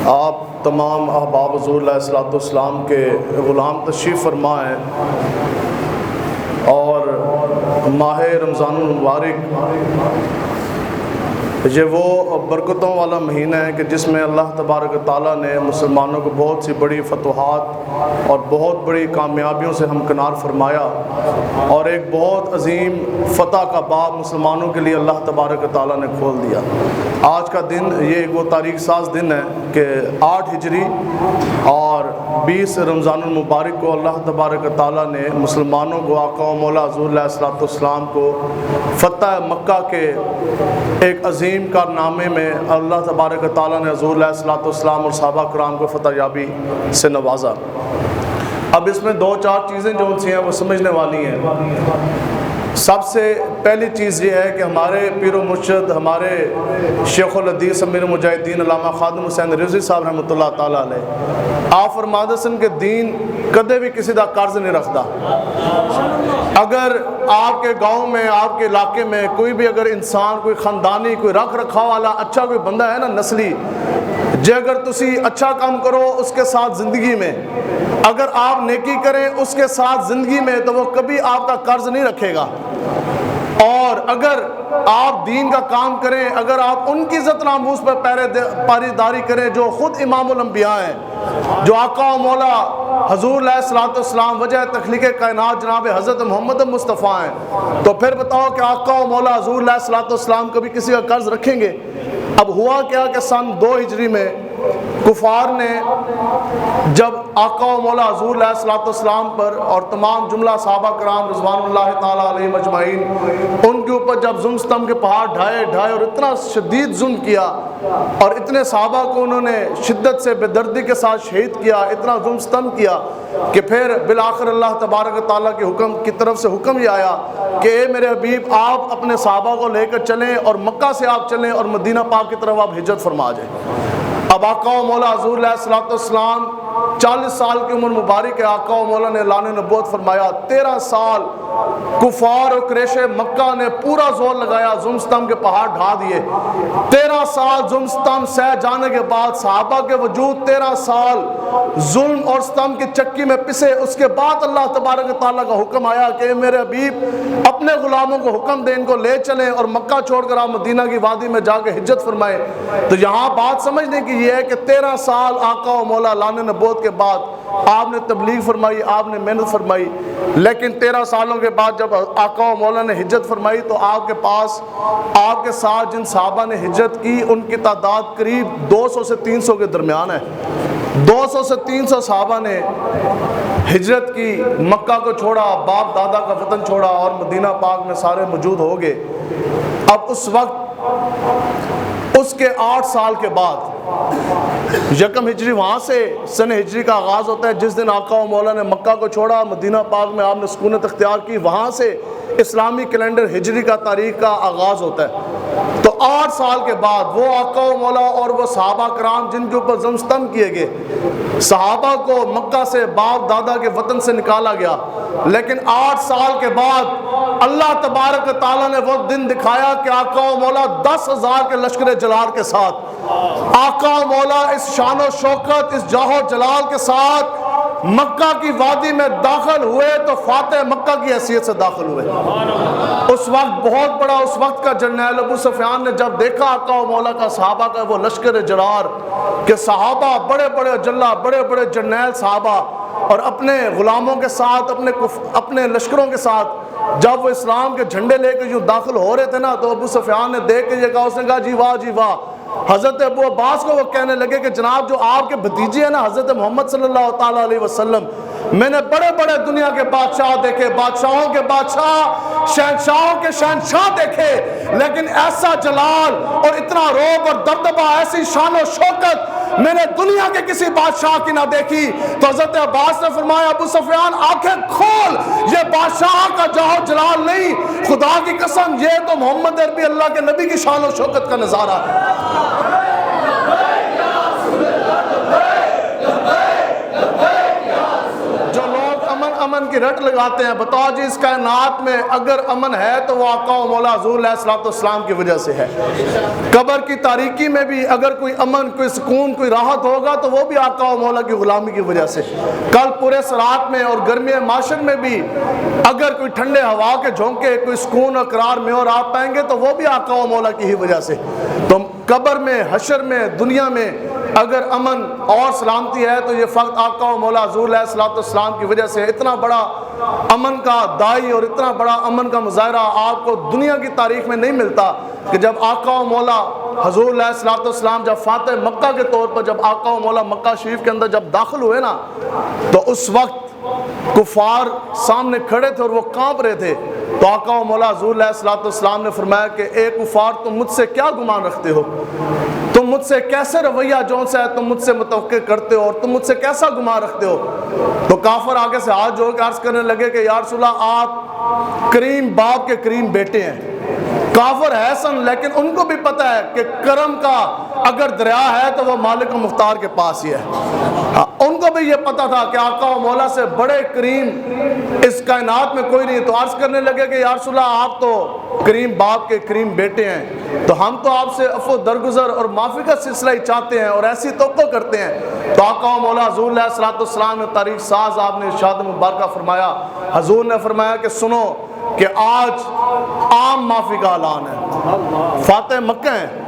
آپ تمام احباب حضور علیہ الصلوۃ والسلام کے غلام تشریف فرما ہیں اور ماہ رمضان المبارک یہ وہ برکتوں والا مہینہ ہے کہ جس میں اللہ تبارک و تعالیٰ نے مسلمانوں کو بہت سی بڑی فتوحات اور بہت بڑی کامیابیوں سے ہمکنار فرمایا اور ایک بہت عظیم فتح کا باب مسلمانوں کے لیے اللہ تبارک و تعالیٰ نے کھول دیا۔ آج کا دن یہ وہ تاریخ ساز دن ہے کہ 8 ہجری اور 20 رمضان المبارک کو اللہ تبارک و تعالیٰ نے مسلمانوں کو آقا و مولا حضور علیہ الصلوۃ والسلام کو فتح مکہ کے ایک عظیم کارنامے میں اللہ تبارک و تعالیٰ نے حضور علیہ الصلوۃ والسلام اور صحابہ کرام کو فتح یابی سے نوازا۔ اب اس میں 2-4 چیزیں جو سی ہیں وہ سمجھنے والی ہیں۔ سب سے پہلی چیز یہ ہے کہ ہمارے پیر و مرشد، ہمارے شیخ الحدیث امیر المجاہدین علامہ خادم حسین رضوی صاحب رحمۃ اللہ تعالیٰ علیہ آپ فرماتے سن کہ دین کدے بھی کسی دا قرض نہیں رکھتا۔ اگر آپ کے گاؤں میں، آپ کے علاقے میں کوئی بھی اگر انسان، کوئی خاندانی، کوئی رکھ رکھاؤ والا اچھا کوئی بندہ ہے نا نسلی، جے اگر تسی اچھا کام کرو اس کے ساتھ زندگی میں، اگر آپ نیکی کریں اس کے ساتھ زندگی میں، تو وہ کبھی آپ کا قرض نہیں رکھے گا۔ اور اگر آپ دین کا کام کریں، اگر آپ ان کی عزت ناموس پر پائیداری کریں جو خود امام الانبیاء ہیں، جو آقا و مولا حضور علیہ الصلوۃ والسلام وجہ تخلیق کائنات جناب حضرت محمد مصطفیٰ ہیں، تو پھر بتاؤ کہ آقا و مولا حضور علیہ الصلوۃ والسلام کبھی کسی کا قرض رکھیں گے؟ اب ہوا کیا کہ سن 2 ہجری میں کفار نے جب آقا و مولا حضور علیہ الصلوۃ والسلام پر اور تمام جملہ صحابہ کرام رضوان اللہ تعالیٰ علیہ مجمعین ان کے اوپر جب ظلم ستم کے پہاڑ ڈھائے اور اتنا شدید ظلم کیا اور اتنے صحابہ کو انہوں نے شدت سے بے دردی کے ساتھ شہید کیا، اتنا ظلم ستم کیا کہ پھر بالآخر اللہ تبارک تعالیٰ کے حکم کی طرف سے حکم یہ آیا کہ اے میرے حبیب آپ اپنے صحابہ کو لے کر چلیں اور مکہ سے آپ چلیں اور مدینہ پاک کی طرف آپ ہجرت فرما جائیں۔ اب آقا و مولا حضور علیہ الصلوۃ والسلام 40 سال کی عمر مبارک ہے، آقا و مولا نے اعلان نبوت فرمایا۔ 13 سال کفار و قریش مکہ نے پورا زور لگایا، ظلم ستم کے پہاڑ ڈھا دیے۔ 13 سال ظلم ستم سہ جانے کے بعد صحابہ کے وجود 13 سال ظلم اور ستم کی چکی میں پسے، اس کے بعد اللہ تبارک تعالیٰ کا حکم آیا کہ میرے حبیب اپنے غلاموں کو حکم دیں، ان کو لے چلیں اور مکہ چھوڑ کر آپ مدینہ کی وادی میں جا کے ہجرت فرمائیں۔ تو یہاں بات سمجھنے کی یہ ہے کہ 13 سال آقا و مولا اعلان نبوت کے بعد آپ نے تبلیغ فرمائی، آپ نے محنت فرمائی، لیکن 13 سالوں کے بعد جب آقا و مولا نے ہجرت فرمائی تو آپ کے پاس آپ کے ساتھ جن صحابہ نے ہجرت کی ان کی تعداد قریب 200 سے 300 کے درمیان ہے۔ 200 سے 300 صحابہ نے ہجرت کی، مکہ کو چھوڑا، باپ دادا کا وطن چھوڑا اور مدینہ پاک میں سارے موجود ہو گئے۔ اب اس وقت اس کے 8 سال کے بعد یکم ہجری وہاں سے سن ہجری کا آغاز ہوتا ہے، جس دن آقا و مولا نے مکہ کو چھوڑا، مدینہ پاک میں آپ نے سکونت اختیار کی، وہاں سے اسلامی کیلنڈر ہجری کا تاریخ کا آغاز ہوتا ہے۔ تو 8 سال کے بعد وہ آقا و مولا اور وہ صحابہ کرام جن کے اوپر ظلم ستم کیے گئے، صحابہ کو مکہ سے باپ دادا کے وطن سے نکالا گیا، لیکن 8 سال کے بعد اللہ تبارک تعالیٰ نے وہ دن دکھایا کہ آقا و مولا 10,000 کے لشکر جلال کے ساتھ، آقا و مولا اس شان و شوکت، اس جاہ و جلال کے ساتھ مکہ کی وادی میں داخل ہوئے تو فاتح مکہ کی حیثیت سے داخل ہوئے۔ اس وقت بہت بڑا، اس وقت کا جرنیل ابو سفیان نے جب دیکھا آقا و مولا کا صحابہ کا وہ لشکر جرار کہ صحابہ بڑے بڑے جلہ، بڑے بڑے جرنیل صحابہ اور اپنے غلاموں کے ساتھ، اپنے لشکروں کے ساتھ جب وہ اسلام کے جھنڈے لے کے جو داخل ہو رہے تھے نا، تو ابو سفیان نے دیکھ کے یہ کہا، اس نے کہا جی واہ جی واہ۔ حضرت ابو عباس کو وہ کہنے لگے کہ جناب جو آپ کے بھتیجے ہیں نا حضرت محمد صلی اللہ تعالیٰ علیہ وسلم، میں نے بڑے بڑے دنیا کے بادشاہ دیکھے، بادشاہوں کے بادشاہ، شہنشاہوں کے شہنشاہ دیکھے، لیکن ایسا جلال اور اتنا روب اور دبدبہ، ایسی شان و شوکت میں نے دنیا کے کسی بادشاہ کی نہ دیکھی۔ تو حضرت عباس نے فرمایا ابو سفیان آنکھیں کھول، یہ بادشاہ کا جاہ و جلال نہیں، خدا کی قسم یہ تو محمد عربی اللہ کے نبی کی شان و شوکت کا نظارہ ہے۔ کی رٹ لگاتے ہیں، بتاؤ جی اس کائنات میں اگر امن ہے تو وہ آقا و مولا حضور علیہ الصلوۃ والسلام کی وجہ سے ہے۔ قبر کی تاریکی میں بھی اگر کوئی امن، کوئی سکون، کوئی راحت ہوگا تو وہ بھی آقا و مولا کی غلامی کی وجہ سے۔ کل پورے صراط میں اور گرمی معاشر میں بھی اگر کوئی ٹھنڈے ہوا کے جھونکے کوئی سکون اور قرار میں اور آپ پائیں گے تو وہ بھی آقا و مولا کی ہی وجہ سے۔ تو قبر میں، حشر میں، دنیا میں اگر امن اور سلامتی ہے تو یہ فقط آقا و مولا حضور علیہ الصلوۃ والسلام کی وجہ سے۔ اتنا بڑا امن کا داعی اور اتنا بڑا امن کا مظاہرہ آپ کو دنیا کی تاریخ میں نہیں ملتا کہ جب آقا و مولا حضور علیہ الصلوۃ والسلام جب فاتح مکہ کے طور پر جب آقا و مولا مکہ شریف کے اندر جب داخل ہوئے نا، تو اس وقت کفار سامنے کھڑے تھے اور وہ کانپ رہے تھے۔ تو آقا و مولا حضور علیہ الصلوۃ والسلام نے فرمایا کہ اے کفار، تم مجھ سے کیا گمان رکھتے ہو؟ تم مجھ سے کیسے رویہ جون سے ہے تم مجھ سے متوقع کرتے ہو، اور تم مجھ سے کیسا گمان رکھتے ہو؟ تو کافر آگے سے ہاتھ جوڑ کے عرض کرنے لگے کہ یا رسول اللہ، آپ کریم باپ کے کریم بیٹے ہیں۔ کافر ہے سن، لیکن ان کو بھی پتہ ہے کہ کرم کا اگر دریا ہے تو وہ مالک و مختار کے پاس ہی ہے۔ ان کو بھی یہ پتہ تھا کہ آقا و مولا سے بڑے کریم اس کائنات میں کوئی نہیں۔ تو عرض کرنے لگے کہ یا رسول اللہ، آپ تو کریم باپ کے کریم بیٹے ہیں، تو ہم تو آپ سے عفو درگزر اور معافی کا سلسلہ ہی چاہتے ہیں اور ایسی توقع کرتے ہیں۔ تو آقا و مولا حضور علیہ الصلوۃ والسلام نے تاریخ ساز آپ نے ارشاد مبارکہ فرمایا، حضور نے فرمایا کہ سنو کہ آج عام معافی کا اعلان ہے۔ فاتح مکہ ہیں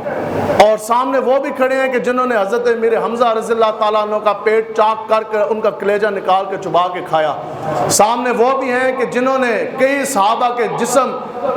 اور سامنے وہ بھی کھڑے ہیں کہ جنہوں نے حضرت امیر حمزہ رضی اللہ تعالیٰ عنہ کا پیٹ چاک کر کے ان کا کلیجہ نکال کے چبا کے کھایا۔ سامنے وہ بھی ہیں کہ جنہوں نے کئی صحابہ کے جسم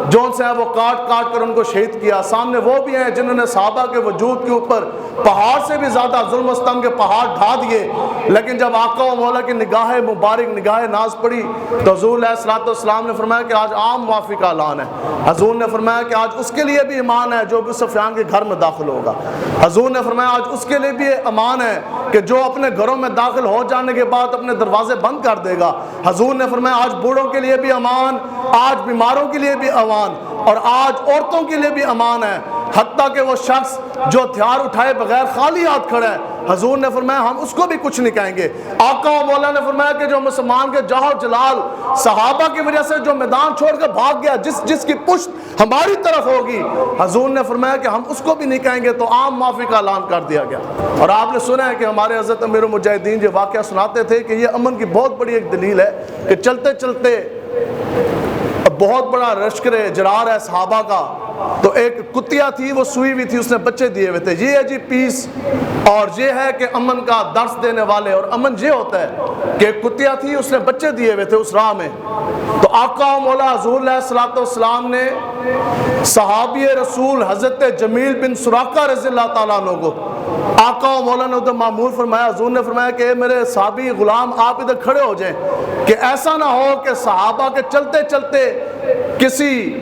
جون سے ہیں وہ کاٹ کاٹ کر ان کو شہید کیا۔ سامنے وہ بھی ہیں جنہوں نے صحابہ کے وجود کے اوپر پہاڑ سے بھی زیادہ ظلم و ستم کے پہاڑ ڈھا دیے، لیکن جب آقا و مولا کی نگاہ مبارک، نگاہ ناز پڑی تو حضور علیہ الصلوۃ والسلام نے فرمایا کہ آج عام معافی کا اعلان ہے۔ حضور نے فرمایا کہ آج اس کے لیے بھی امان ہے جو ابو سفیان کے گھر میں داخل ہوگا۔ حضور نے فرمایا آج اس کے لیے بھی امان ہے کہ جو اپنے گھروں میں داخل ہو جانے کے بعد اپنے دروازے بند کر دے گا۔ حضور نے فرمایا آج بوڑھوں کے لیے بھی امان، آج بیماروں کے لیے بھی امان، اور آج عورتوں کے لیے بھی امان ہے، حتیٰ کہ وہ شخص جو ہتھیار اٹھائے بغیر خالی ہاتھ کھڑا ہے، حضور نے فرمایا ہم اس کو بھی کچھ نہیں کہیں گے۔ آقا و مولا نے فرمایا کہ جو مسلمان کے جاہ و جلال صحابہ کی وجہ سے جو میدان چھوڑ کر بھاگ گیا، جس کی پشت ہماری طرف ہوگی، حضور نے فرمایا کہ ہم اس کو بھی نہیں کہیں گے۔ تو عام معافی کا اعلان کر دیا گیا۔ اور آپ نے سنا ہے کہ ہمارے حضرت امیر المجاہدین یہ واقعہ سناتے تھے کہ یہ امن کی بہت بڑی ایک دلیل ہے کہ چلتے چلتے بہت بڑا لشکر جرار ہے صحابہ کا، تو ایک کتیا تھی وہ سوئی ہوئی تھی، اس نے بچے دیے ہوئے تھے۔ یہ ہے جی پیس، اور یہ ہے کہ امن کا درس دینے والے، اور امن یہ ہوتا ہے کہ ایک کتیا تھی اس نے بچے دیے ہوئے تھے اس راہ میں۔ تو آقا و مولا حضور علیہ الصلوۃ والسلام نے صحابی رسول حضرت جمیل بن سراقہ رضی اللہ تعالیٰ عنہ کو آقا و مولا نے ادھر معمور فرمایا۔ حضور نے فرمایا کہ اے میرے صحابی غلام، آپ ادھر کھڑے ہو جائیں کہ ایسا نہ ہو کہ صحابہ کے چلتے چلتے کسی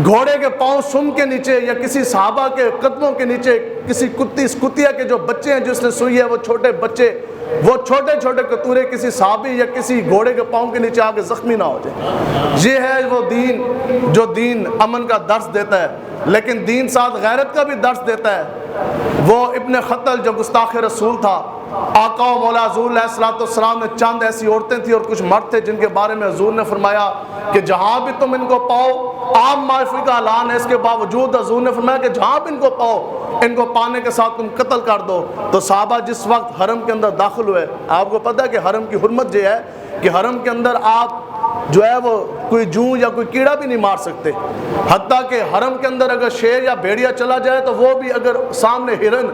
گھوڑے کے پاؤں سم کے نیچے یا کسی صحابہ کے قدموں کے نیچے کسی کتیا کے جو بچے ہیں جس نے سوئی ہے، وہ چھوٹے بچے، وہ چھوٹے چھوٹے کتورے کسی صحابی یا کسی گھوڑے کے پاؤں کے نیچے آ کے زخمی نہ ہو جائے۔ یہ ہے وہ دین جو دین امن کا درس دیتا ہے، لیکن دین ساتھ غیرت کا بھی درس دیتا ہے۔ وہ ابن خطل جو گستاخ رسول تھا، آقا و مولا حضور علیہ الصلوۃ والسلام نے چند ایسی عورتیں تھیں اور کچھ مرد تھے جن کے بارے میں حضور نے فرمایا کہ جہاں بھی تم ان کو پاؤ، عام معافی کا اعلان ہے، اس کے باوجود حضور نے فرمایا کہ جہاں بھی ان کو پاؤ، ان کو پانے کے ساتھ تم قتل کر دو۔ تو صحابہ جس وقت حرم کے اندر داخل ہوئے، آپ کو پتہ ہے کہ حرم کی حرمت یہ ہے کہ حرم کے اندر آپ جو ہے وہ کوئی جوں یا کوئی کیڑا بھی نہیں مار سکتے، حتیٰ کہ حرم کے اندر اگر شیر یا بھیڑیا چلا جائے تو وہ بھی اگر سامنے ہرن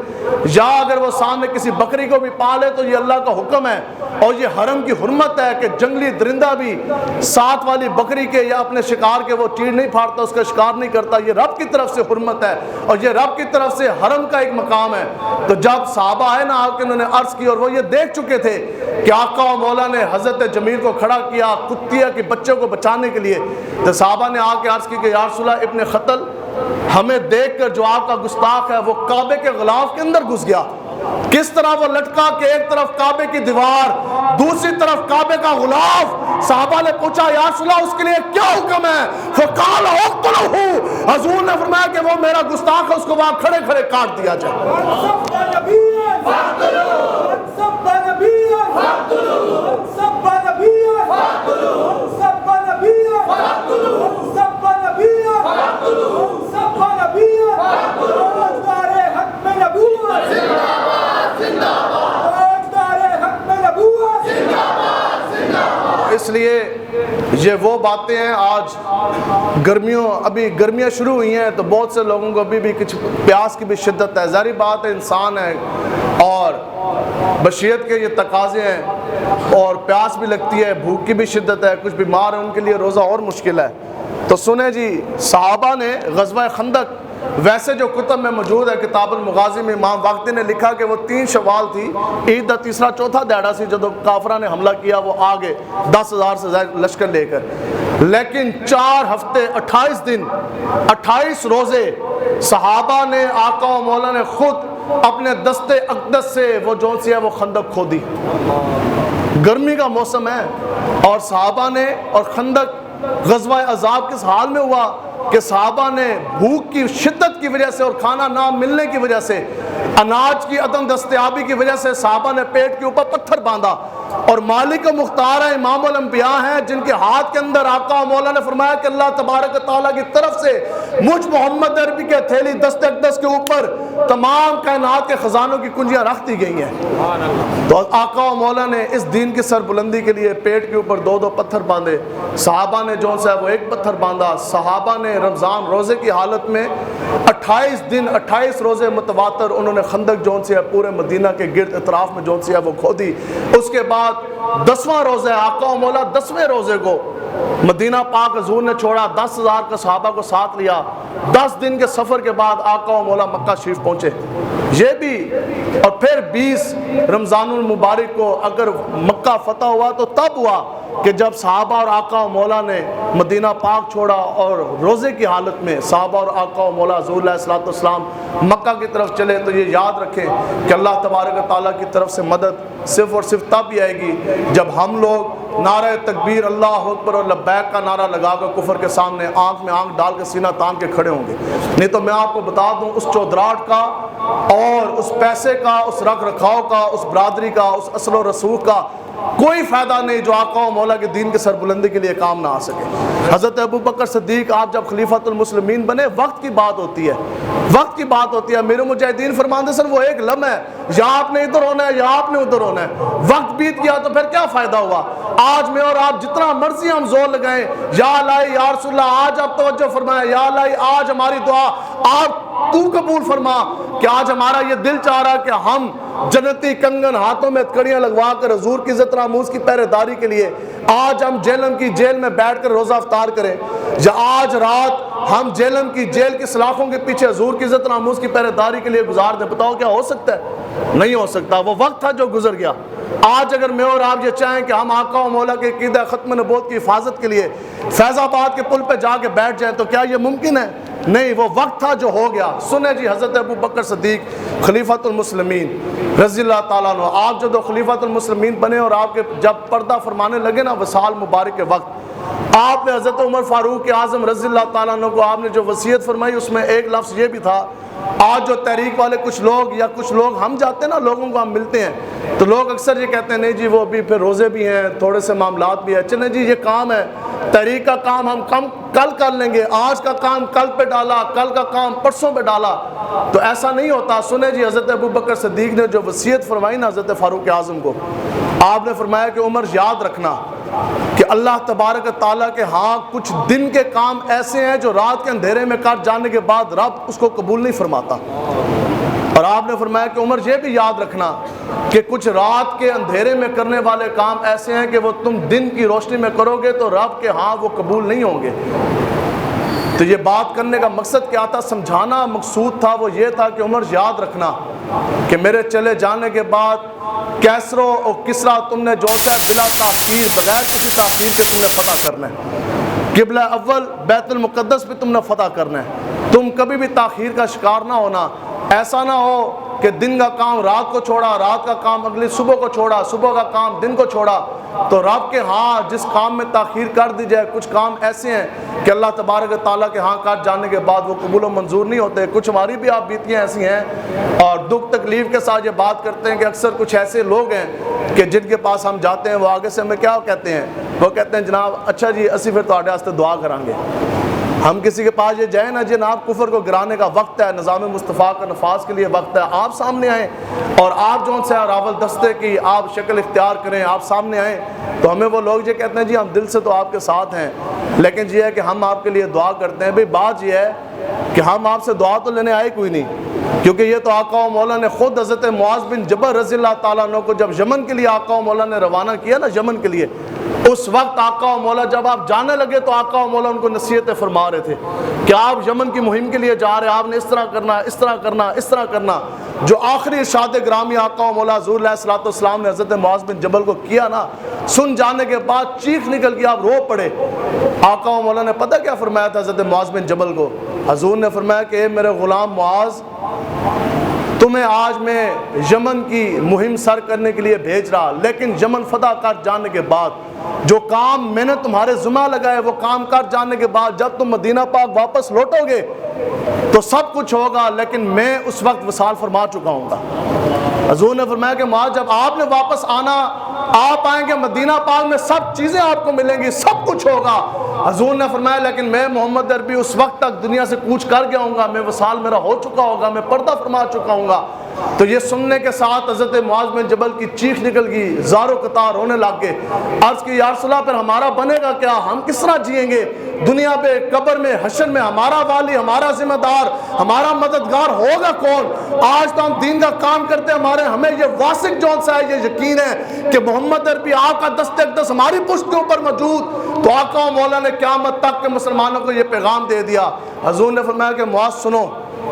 یا اگر وہ سامنے کسی بکری کو بھی پالے تو یہ اللہ کا حکم ہے، اور یہ حرم کی حرمت ہے کہ جنگلی درندہ بھی ساتھ والی بکری کے یا اپنے شکار کے وہ چیڑ نہیں پھاڑتا، اس کا شکار نہیں کرتا۔ یہ رب کی طرف سے حرمت ہے اور یہ رب کی طرف سے حرم کا ایک مقام ہے۔ تو جب صحابہ آئے نا، انہوں نے عرض کی اور وہ یہ دیکھ چکے تھے کہ آقا و مولا نے حضرت جمیل کو کھڑا کیا کتیا کے بچوں کو بچانے کے لیے، تو صحابہ نے آ کے عرض کی کہ یا رسول اللہ، ابن خطل ہمیں دیکھ کر جو آپ کا گستاخ ہے وہ کعبے کے غلاف کے اندر گھس گیا۔ کس طرح وہ لٹکا کہ ایک طرف کعبے کی دیوار، دوسری طرف کعبے کا غلاف۔ صحابہ نے پوچھا یا رسول اللہ اس کے لیے کیا حکم ہے؟ فقال اقتلوہ، حضور نے فرمایا کہ وہ میرا گستاخ ہے، اس کو وہاں کھڑے کھڑے کاٹ دیا جائے۔ اس لیے یہ وہ باتیں ہیں، آج ابھی گرمیاں شروع ہوئی ہیں تو بہت سے لوگوں کو ابھی بھی کچھ پیاس کی بھی شدت ہے، ظاہری بات ہے، انسان ہے اور بشریت کے یہ تقاضے ہیں، اور پیاس بھی لگتی ہے، بھوک کی بھی شدت ہے، کچھ بیمار ہیں ان کے لیے روزہ اور مشکل ہے۔ تو سنیں جی، صحابہ نے غزوہ خندق، ویسے جو کتب میں موجود ہے، کتاب المغازی میں امام واقدی نے لکھا کہ وہ 3 شوال تھی، عید دا تیسرا چوتھا دیڑا سی، جب کافرہ نے حملہ کیا وہ آگے 10,000 سے زائد لشکر لے کر، لیکن 4 ہفتے 28 دن 28 روزے صحابہ نے، آقا و مولا نے خود اپنے دستے اقدس سے وہ جون سی ہے وہ خندق کھودی۔ گرمی کا موسم ہے اور صحابہ نے، اور خندق غزوہ عذاب کس حال میں ہوا کہ صحابہ نے بھوک کی شدت کی وجہ سے اور کھانا نہ ملنے کی وجہ سے، اناج کی عدم دستیابی کی وجہ سے صحابہ نے پیٹ کے اوپر پتھر باندھا، اور مالک و مختار ہے، امام الانبیاء ہیں، جن کے ہاتھ کے اندر آقا و مولا نے فرمایا کہ اللہ تبارک و تعالیٰ کی طرف سے مجھ محمد عربی کے تھیلی دست اقدس کے اوپر تمام کائنات کے خزانوں کی کنجیاں رکھ دی گئی ہیں۔ تو آقا و مولا نے اس دین کی سربلندی کے لیے پیٹ کے اوپر 2 پتھر باندھے، صحابہ نے جو ہے وہ 1 پتھر باندھا۔ صحابہ نے رمضان روزے کی حالت میں 28 دن 28 روزے متواتر انہوں نے خندق جون سے پورے مدینہ کے گرد اطراف میں جون سے وہ کھودی۔ اس کے بعد 10واں روزہ آقا و مولا 10ویں روزے کو مدینہ پاک حضور نے چھوڑا، 10,000 کا صحابہ کو ساتھ لیا۔ 10 دن کے سفر کے بعد آقا و مولا مکہ شریف پہنچے۔ یہ بھی، اور پھر 20 رمضان المبارک کو اگر مکہ فتح ہوا تو تب ہوا کہ جب صحابہ اور آقا و مولا نے مدینہ پاک چھوڑا، اور روزے کی حالت میں صحابہ اور آقا و مولا حضور علیہ الصلوۃ والسلام مکہ کی طرف چلے۔ تو یہ یاد رکھیں کہ اللہ تبارک و تعالیٰ کی طرف سے مدد صرف اور صرف تب ہی آئے گی جب ہم لوگ نعرہ تکبیر اللہ اکبر اور لبیک کا نعرہ لگا کر کفر کے سامنے آنکھ میں آنکھ ڈال کے سینہ تان کے کھڑے ہوں گے۔ نہیں تو میں آپ کو بتا دوں، اس چودراہٹ کا اور اس پیسے کا، اس رکھ رکھاؤ کا، اس برادری کا، اس اصل و رسوخ کا کوئی فائدہ نہیں جو آقا و مولا کے دین کے سربلندی کے لیے کام نہ آ سکے۔ حضرت ابوبکر صدیق آپ جب خلیفۃ المسلمین بنے، وقت کی بات ہوتی ہے، وقت کی بات ہوتی ہے۔ میرے مجاہدین فرماندے سر وہ ایک لمحہ ہے، یا آپ نے ادھر ہونا ہے یا آپ نے ادھر ہونا ہے، وقت بیت گیا تو پھر کیا فائدہ ہوا؟ آج میں اور آپ جتنا مرضی ہم زور لگائیں، یا الہی یا رسول اللہ، آج آپ توجہ فرمائیں، یا الہی آج ہماری دعا آپ تو قبول فرما، کہ آج ہمارا یہ دل چاہ رہا کہ ہم جنتی کنگن ہاتھوں میں کڑیاں لگوا کر حضور کی عزت ناموز کی پہرے داری کے لیے آج ہم جہنم کی جیل میں بیٹھ کر روزہ افطار کریں، یا آج رات ہم جہنم کی جیل کی سلاخوں کے پیچھے حضور کی عزت ناموز کی پہرے داری کے لیے گزار دیں۔ بتاؤ کیا ہو سکتا ہے؟ نہیں ہو سکتا۔ وہ وقت تھا جو گزر گیا۔ آج اگر میں اور آپ یہ چاہیں کہ ہم آقا و مولا کے عقیدہ ختم نبوت کی حفاظت کے لیے فیض آباد کے پل پہ جا کے بیٹھ جائیں تو کیا یہ ممکن ہے؟ نہیں، وہ وقت تھا جو ہو گیا۔ سنیں جی، حضرت ابوبکر صدیق خلیفۃ المسلمین رضی اللہ تعالیٰ عنہ، آپ جب خلیفۃ المسلمین بنے اور آپ کے جب پردہ فرمانے لگے نا وصال مبارک کے وقت، آپ نے حضرت عمر فاروق اعظم رضی اللہ تعالیٰ عنہ کو آپ نے جو وصیت فرمائی اس میں ایک لفظ یہ بھی تھا۔ آج جو تحریک والے کچھ لوگ ہم جاتے ہیں نا، لوگوں کو ہم ملتے ہیں تو لوگ اکثر یہ کہتے ہیں نہیں جی وہ ابھی پھر روزے بھی ہیں، تھوڑے سے معاملات بھی ہیں، چلیں جی یہ کام ہے، تحریک کا کام ہم کل کر لیں گے، آج کا کام کل پہ ڈالا، کل کا کام پرسوں پہ ڈالا، تو ایسا نہیں ہوتا۔ سنیں جی، حضرت ابوبکر صدیق نے جو وصیت فرمائی نا حضرت فاروق اعظم کو، آپ نے فرمایا کہ عمر یاد رکھنا کہ اللہ تبارک تعالیٰ کے ہاں کچھ دن کے کام ایسے ہیں جو رات کے اندھیرے میں کر جانے کے بعد رب اس کو قبول نہیں فرماتا۔ اور آپ نے فرمایا کہ عمر یہ بھی یاد رکھنا کہ کچھ رات کے اندھیرے میں کرنے والے کام ایسے ہیں کہ وہ تم دن کی روشنی میں کرو گے تو رب کے ہاں وہ قبول نہیں ہوں گے۔ تو یہ بات کرنے کا مقصد کیا تھا، سمجھانا مقصود تھا، وہ یہ تھا کہ عمر یاد رکھنا کہ میرے چلے جانے کے بعد کیسرو اور کسرا تم نے جو ہے بلا تاخیر، بغیر کسی تاخیر کے تم نے فتح کرنا ہے۔ قبلہ اول بیت المقدس بھی تم نے فتح کرنا ہے۔ تم کبھی بھی تاخیر کا شکار نہ ہونا۔ ایسا نہ ہو کہ دن کا کام رات کو چھوڑا، رات کا کام اگلی صبح کو چھوڑا، صبح کا کام دن کو چھوڑا۔ تو رب کے ہاں جس کام میں تاخیر کر دی جائے، کچھ کام ایسے ہیں کہ اللہ تبارک تعالیٰ کے ہاں کر جانے کے بعد وہ قبول و منظور نہیں ہوتے۔ کچھ ہماری بھی آپ بیتیاں ایسی ہیں اور دکھ تکلیف کے ساتھ یہ بات کرتے ہیں کہ اکثر کچھ ایسے لوگ ہیں کہ جن کے پاس ہم جاتے ہیں وہ آگے سے ہمیں کیا کہتے ہیں، وہ کہتے ہیں جناب اچھا جی اسی پھر تہاڈے واسطے دعا کریں گے۔ ہم کسی کے پاس یہ جائیں نا جناب کفر کو گرانے کا وقت ہے, نظام مصطفیٰ کا نفاذ کے لیے وقت ہے, آپ سامنے آئیں اور آپ جو سے راول دستے کی آپ شکل اختیار کریں, آپ سامنے آئیں, تو ہمیں وہ لوگ یہ کہتے ہیں جی ہم دل سے تو آپ کے ساتھ ہیں, لیکن یہ ہے کہ ہم آپ کے لیے دعا کرتے ہیں. بھئی بات یہ ہے کہ ہم آپ سے دعا تو لینے آئے کوئی نہیں, کیونکہ یہ تو آقا و مولا نے خود حضرت معاذ بن جبل رضی اللہ تعالیٰ عنہ کو جب یمن کے لیے آقا و مولا نے روانہ کیا نا, یمن کے لیے, اس وقت آقا و مولا جب آپ جانے لگے تو آقا و مولا ان کو نصیحتیں فرما رہے تھے کہ آپ یمن کی مہم کے لیے جا رہے ہیں, آپ نے اس طرح کرنا, اس طرح کرنا, اس طرح کرنا. جو آخری ارشاد گرامی آقا و مولا حضور علیہ الصلوۃ والسلام نے حضرت معاذ بن جبل کو کیا نا, سن جانے کے بعد چیخ نکل گئی, آپ رو پڑے. آقا و مولا نے پتہ کیا فرمایا تھا حضرت معاذ بن جبل کو؟ حضور نے فرمایا کہ اے میرے غلام معاذ, تمہیں آج میں یمن کی مہم سر کرنے کے لیے بھیج رہا, لیکن یمن فتح کر جانے کے بعد جو کام میں نے تمہارے ذمہ لگائے وہ کام کر جانے کے بعد جب تم مدینہ پاک واپس لوٹو گے تو سب کچھ ہوگا, لیکن میں اس وقت وصال فرما چکا ہوں گا. حضور نے فرمایا کہ معاذ جب آپ نے واپس آنا, آپ آئیں گے مدینہ پاک میں سب چیزیں آپ کو ملیں گی, سب کچھ ہوگا. حضور نے فرمایا لیکن میں محمد عربی اس وقت تک دنیا سے کوچ کر گیا ہوں گا, میں وصال میرا ہو چکا ہوگا, میں پردہ فرما چکا ہوں گا. تو یہ سننے کے ساتھ حضرت معاذ بن جبل کی چیخ نکل گئی, زار و قطار ہونے لگ گئے. عرض کی یا رسول اللہ پھر ہمارا بنے گا کیا, ہم کس طرح جئیں گے دنیا پہ, قبر میں, حشر میں ہمارا والی, ہمارا ذمہ دار, ہمارا مددگار ہوگا کون؟ آج تو ہم دین کا کام کرتے ہیں, ہمیں یہ واثق جون سا ہے, یہ یقین ہے کہ محمد عربی آقا دست اقدس ہماری پشت کے اوپر موجود. تو آقا و مولا نے قیامت تک کے مسلمانوں کو یہ پیغام دے دیا. حضور نے فرمایا کہ معاذ سنو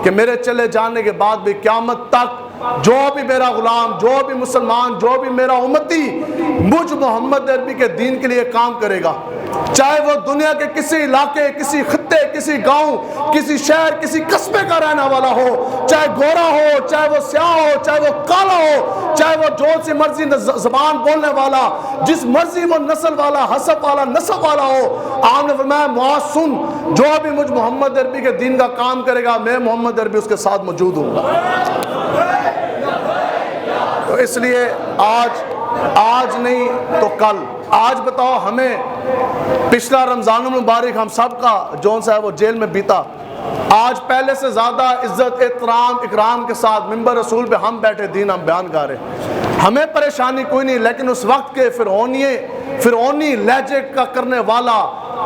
کہ میرے چلے جانے کے بعد بھی قیامت تک جو بھی میرا غلام, جو بھی مسلمان, جو بھی میرا امتی مجھ محمد عربی کے دین کے لیے کام کرے گا, چاہے وہ دنیا کے کسی علاقے, کسی خطے, کسی گاؤں, کسی شہر, کسی قصبے کا رہنے والا ہو, چاہے گورا ہو, چاہے وہ سیاہ ہو, چاہے وہ کالا ہو, چاہے وہ جو سی مرضی زبان بولنے والا, جس مرضی وہ نسل والا, حسب والا, نسب والا ہو. آپ نے فرمایا معاذ سن, جو بھی مجھ محمد عربی کے دین کا کام کرے گا میں محمد عربی اس کے ساتھ موجود ہوں گا. تو اس لیے آج نہیں تو کل, آج بتاؤ ہمیں پچھلا رمضان المبارک ہم سب کا جون سا ہے وہ جیل میں بیتا, آج پہلے سے زیادہ عزت احترام اکرام کے ساتھ ممبر رسول پہ ہم بیٹھے دین ہم بیان کر رہے ہیں, ہمیں پریشانی کوئی نہیں. لیکن اس وقت کے فرعونی لہجے کا کرنے والا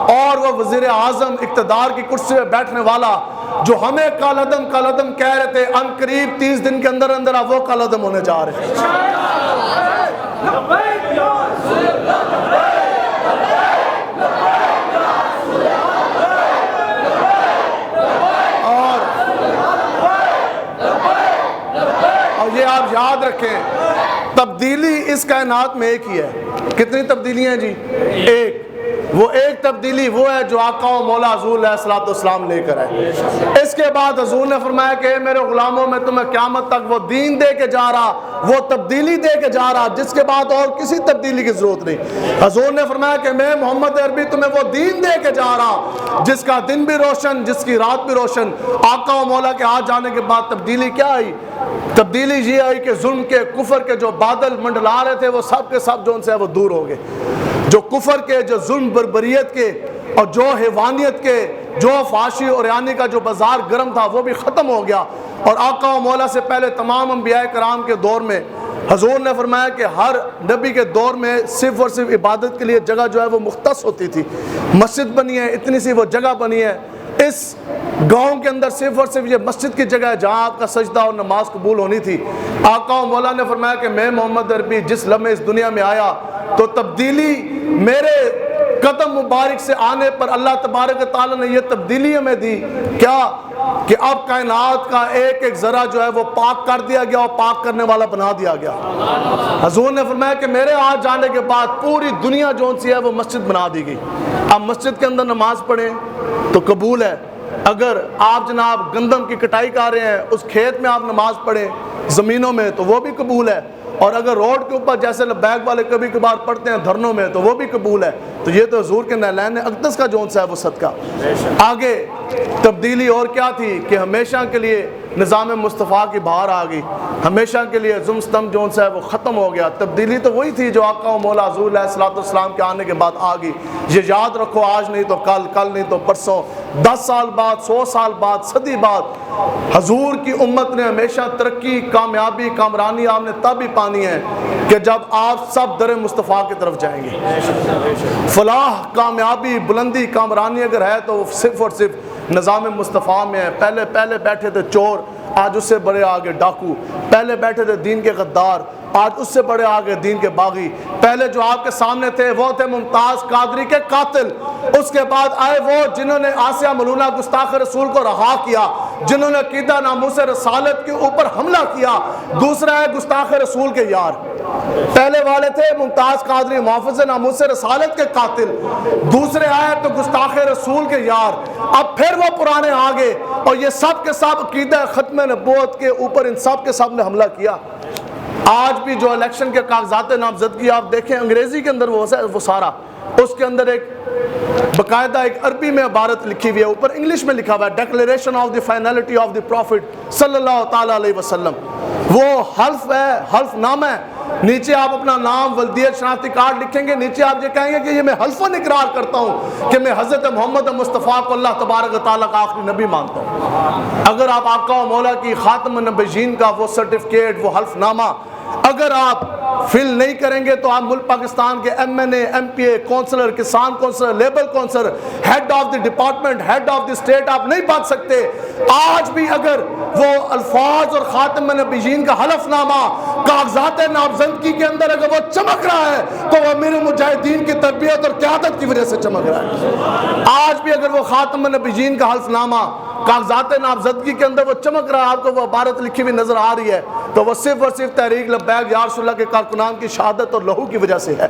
اور وہ وزیر اعظم اقتدار کی کرسی پہ بیٹھنے والا جو ہمیں کالعدم کہہ رہے تھے, ان قریب 30 دن کے اندر اندر وہ کالعدم ہونے جا رہے ہیں. اور یہ آپ یاد رکھیں, تبدیلی اس کائنات میں ایک ہی ہے. کتنی تبدیلیاں جی؟ ایک. وہ ایک تبدیلی وہ ہے جو آقا و مولا حضور علیہ الصلوۃ والسلام لے کر آئے. اس کے بعد حضور نے فرمایا کہ میرے غلاموں میں تمہیں قیامت تک وہ دین دے کے جا رہا, وہ تبدیلی دے کے جا رہا جس کے بعد اور کسی تبدیلی کی ضرورت نہیں. حضور نے فرمایا کہ میں محمد عربی تمہیں وہ دین دے کے جا رہا جس کا دن بھی روشن, جس کی رات بھی روشن. آقا و مولا کے ہاتھ جانے کے بعد تبدیلی کیا آئی؟ تبدیلی یہ آئی کہ ظلم کے, کفر کے جو بادل منڈلا رہے تھے وہ سب کے سب جو ان سے وہ دور ہو گئے. جو کفر کے, جو ظلم بربریت کے اور جو حیوانیت کے, جو فحاشی اور ریانی کا جو بازار گرم تھا وہ بھی ختم ہو گیا. اور آقا و مولا سے پہلے تمام انبیاء کرام کے دور میں حضور نے فرمایا کہ ہر نبی کے دور میں صرف اور صرف عبادت کے لیے جگہ جو ہے وہ مختص ہوتی تھی. مسجد بنی ہے, اتنی سی وہ جگہ بنی ہے. اس گاؤں کے اندر صرف اور صرف یہ مسجد کی جگہ ہے جہاں آپ کا سجدہ اور نماز قبول ہونی تھی. آقا و مولا نے فرمایا کہ میں محمد عربی جس لمحے اس دنیا میں آیا تو تبدیلی میرے قدم مبارک سے آنے پر اللہ تبارک و تعالیٰ نے یہ تبدیلی ہمیں دی. کیا کہ اب کائنات کا ایک ایک ذرہ جو ہے وہ پاک کر دیا گیا اور پاک کرنے والا بنا دیا گیا. حضور نے فرمایا کہ میرے آ جانے کے بعد پوری دنیا جو سی ہے وہ مسجد بنا دی گئی. اب مسجد کے اندر نماز پڑھیں تو قبول ہے. اگر آپ جناب گندم کی کٹائی کر رہے ہیں اس کھیت میں آپ نماز پڑھیں زمینوں میں تو وہ بھی قبول ہے. اور اگر روڈ کے اوپر جیسے لبیک والے کبھی کبھار پڑھتے ہیں دھرنوں میں تو وہ بھی قبول ہے. تو یہ تو حضور کے نعلین اقدس کا جون سا ہے وہ صدقہ. آگے تبدیلی اور کیا تھی کہ ہمیشہ کے لیے نظام مصطفیٰ کی بہار آ گئی، ہمیشہ کے لیے ظلم ستم جون سا ہے وہ ختم ہو گیا۔ تبدیلی تو وہی تھی جو آقا و مولا حضور علیہ الصلوۃ والسلام کے آنے کے بعد آ گئی۔ یہ یاد رکھو، آج نہیں تو کل، کل نہیں تو پرسوں، 10 سال بعد، 100 سال بعد، صدی بعد، حضور کی امت نے ہمیشہ ترقی، کامیابی، کامرانی آپ نے تب ہی پانی ہے کہ جب آپ سب در مصطفیٰ کی طرف جائیں گے۔ فلاح، کامیابی، بلندی، کامرانی اگر ہے تو صرف اور صرف نظام مصطفیٰ میں ہے۔ پہلے بیٹھے تھے چور، آج اس سے بڑے آگے ڈاکو، پہلے بیٹھے تھے دین کے غدار، آج اس سے بڑے آگے دین کے باغی، پہلے جو آپ کے سامنے تھے وہ تھے ممتاز قادری کے قاتل، اس کے بعد آئے وہ جنہوں نے آسیہ ملونہ گستاخ رسول کو رہا کیا، جنہوں نے عقیدہ ناموس رسالت کے اوپر حملہ کیا، دوسرا ہے گستاخ رسول کے یار۔ پہلے والے تھے ممتاز قادری محافظ ناموس رسالت کے قاتل، دوسرے آئے تو گستاخ رسول کے یار، اب پھر وہ پرانے آگے، اور یہ سب کے سب عقیدہ ختم نبوت کے اوپر ان سب کے سب نے حملہ کیا۔ آج بھی جو الیکشن کے کاغذات نامزدگی آپ دیکھیں انگریزی کے اندر وہ سارا، اس کے اندر ایک باقاعدہ ایک عربی میں عبارت لکھی ہوئی ہے، اوپر انگلش میں لکھا ہوا ہے declaration of the finality of the prophet صلی اللہ تعالیٰ علیہ وسلم۔ وہ حلف ہے، حلف نامہ ہے، نیچے آپ اپنا نام، ولدیت، شناختی کارڈ لکھیں گے، نیچے آپ یہ کہیں گے کہ یہ میں حلفاً اقرار کرتا ہوں کہ میں حضرت محمد مصطفیٰ کو اللہ تبارک و تعالیٰ کا آخری نبی مانتا ہوں۔ اگر آپ آقا و مولا کی خاتم النبیین کا وہ سرٹیفکیٹ، وہ حلف نامہ اگر آپ فل نہیں کریں گے تو آپ ملک پاکستان کے M N A, M P A, councillor, کسان councillor, labour councillor, head of the department, head of the state آپ نہیں بن سکتے۔ آج بھی اگر وہ الفاظ اور خاتم النبیین کا حلف نامہ کاغذات نامزدگی کے اندر اگر وہ چمک رہا ہے تو وہ امیر مجاہدین کی تربیت اور قیادت کی وجہ سے چمک رہا ہے۔ آج بھی اگر وہ خاتم النبیین کا حلف نامہ کاغذات نامزدگی کے اندر وہ چمک رہا ہے، آپ کو وہ عبارت لکھی ہوئی نظر آ رہی ہے، تو وہ صرف اور صرف تحریک لبیک یا رسول اللہ کے کارکنان کی شہادت اور لہو کی وجہ سے ہے۔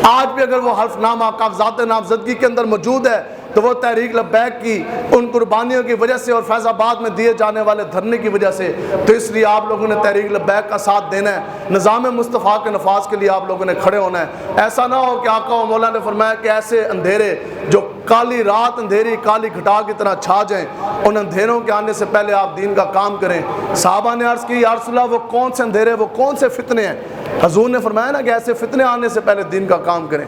آج بھی اگر وہ حلف نامہ کاغذات نامزدگی کے اندر موجود ہے تو وہ تحریک لبیک کی ان قربانیوں کی وجہ سے اور فیض آباد میں دیے جانے والے دھرنے کی وجہ سے۔ تو اس لیے آپ لوگوں نے تحریک لبیک کا ساتھ دینا ہے، نظام مصطفیٰ کے نفاذ کے لیے آپ لوگوں نے کھڑے ہونا ہے۔ ایسا نہ ہو کہ آقا و مولا نے فرمایا کہ ایسے اندھیرے جو کالی رات اندھیری کالی گھٹا کی طرح چھا جائیں، ان اندھیروں کے آنے سے پہلے آپ دین کا کام کریں۔ صحابہ نے عرض کی یا رسول اللہ وہ کون سے اندھیرے، وہ کون سے فتنے ہیں؟ حضور نے فرمایا نا کہ ایسے فتنے آنے سے پہلے دین کا کام کریں۔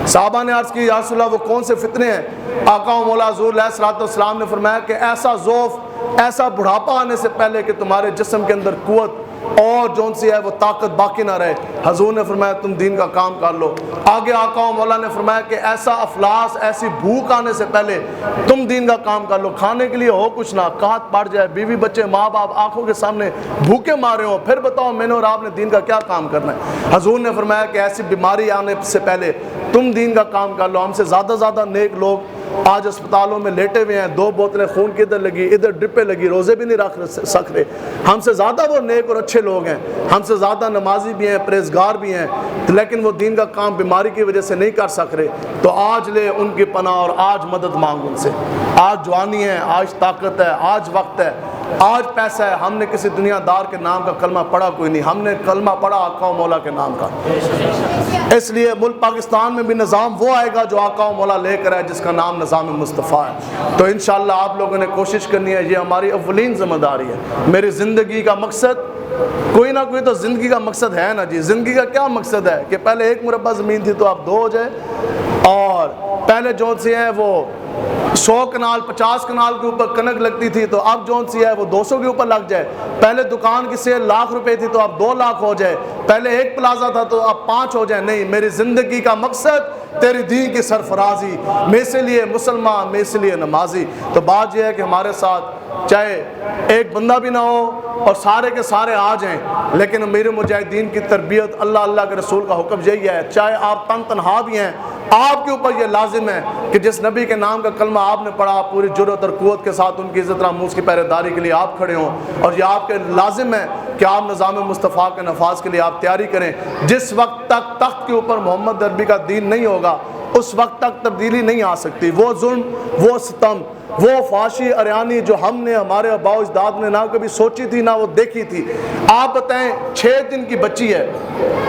صحابہ نے عرض کی یا رسول اللہ وہ کون سے فتنے ہیں؟ آقا و مولا حضور علیہ الصلوۃ والسلام نے فرمایا کہ ایسا ضعف، ایسا بڑھاپا آنے سے پہلے کہ تمہارے جسم کے اندر قوت اور جون سی ہے وہ طاقت باقی نہ رہے۔ حضور نے فرمایا تم دین کا کام کر لو۔ آگے آقا و مولا نے فرمایا کہ ایسا افلاس، ایسی بھوک آنے سے پہلے تم دین کا کام کر لو۔ کھانے کے لیے ہو کچھ نہ، قحط پڑ جائے، بیوی بچے ماں باپ آنکھوں کے سامنے بھوکے مارے ہوں، پھر بتاؤ میں نے اور آپ نے دین کا کیا کام کرنا ہے؟ حضور نے فرمایا کہ ایسی بیماری آنے سے پہلے تم دین کا کام کر لو۔ ہم سے زیادہ نیک لوگ آج اسپتالوں میں لیٹے ہوئے ہیں، 2 بوتلیں خون کی ادھر لگی، ادھر ڈرپیں لگی، روزے بھی نہیں رکھ سکتے۔ ہم سے زیادہ وہ نیک اور اچھے لوگ ہیں، ہم سے زیادہ نمازی بھی ہیں، پرہیزگار بھی ہیں، لیکن وہ دین کا کام بیماری کی وجہ سے نہیں کر سک رہے۔ تو آج لے ان کی پناہ اور آج مدد مانگ ان سے۔ آج جوانی ہے، آج طاقت ہے، آج وقت ہے، آج پیسہ ہے۔ ہم نے کسی دنیا دار کے نام کا کلمہ پڑھا کوئی نہیں، ہم نے کلمہ پڑھا آقا و مولا کے نام کا۔ اس لیے ملک پاکستان میں بھی نظام وہ آئے گا جو آقا و مولا لے کر ہے، جس کا نام نظام مصطفیٰ ہے۔ تو انشاءاللہ آپ لوگوں نے کوشش کرنی ہے، یہ ہماری اولین ذمہ داری ہے۔ میری زندگی کا مقصد کوئی نہ کوئی تو زندگی کا مقصد ہے نا جی۔ زندگی کا کیا مقصد ہے کہ پہلے 1 مربع زمین تھی تو اب 2 ہو جائے، اور پہلے جو سی ہے وہ 100 کنال 50 کنال کے اوپر کنک لگتی تھی تو اب جون سی ہے وہ 200 کے اوپر لگ جائے۔ پہلے دکان کی سیل ₹1,00,000 تھی تو اب 2 لاکھ ہو جائے۔ پہلے 1 پلازا تھا تو اب 5 ہو جائے۔ نہیں، میری زندگی کا مقصد تیری دین کی سرفرازی، میں سے لیے مسلمان، میں سے لیے نمازی۔ تو بات یہ ہے کہ ہمارے ساتھ چاہے ایک بندہ بھی نہ ہو اور سارے کے سارے آ جائیں، لیکن امیر مجاہدین کی تربیت اللہ کے رسول کا حکم یہی ہے، چاہے آپ تنہا بھی ہیں، آپ کے اوپر یہ لازم ہے کہ جس نبی کے نام کا کلمہ آپ نے پڑھا پوری جرأت اور قوت کے ساتھ ان کی عزت ناموس کی پہرے داری کے لیے آپ کھڑے ہوں، اور یہ آپ کے لازم ہے کہ آپ نظام مصطفیٰ کے نفاذ کے لیے آپ تیاری کریں۔ جس وقت تک تخت کے اوپر محمد عربی کا دین نہیں ہوگا اس وقت تک تبدیلی نہیں آ سکتی۔ وہ ظلم، وہ ستم، وہ فحاشی اریانی جو ہم نے، ہمارے آباء و اجداد نے نہ کبھی سوچی تھی نہ وہ دیکھی تھی۔ آپ بتائیں 6 دن کی بچی ہے،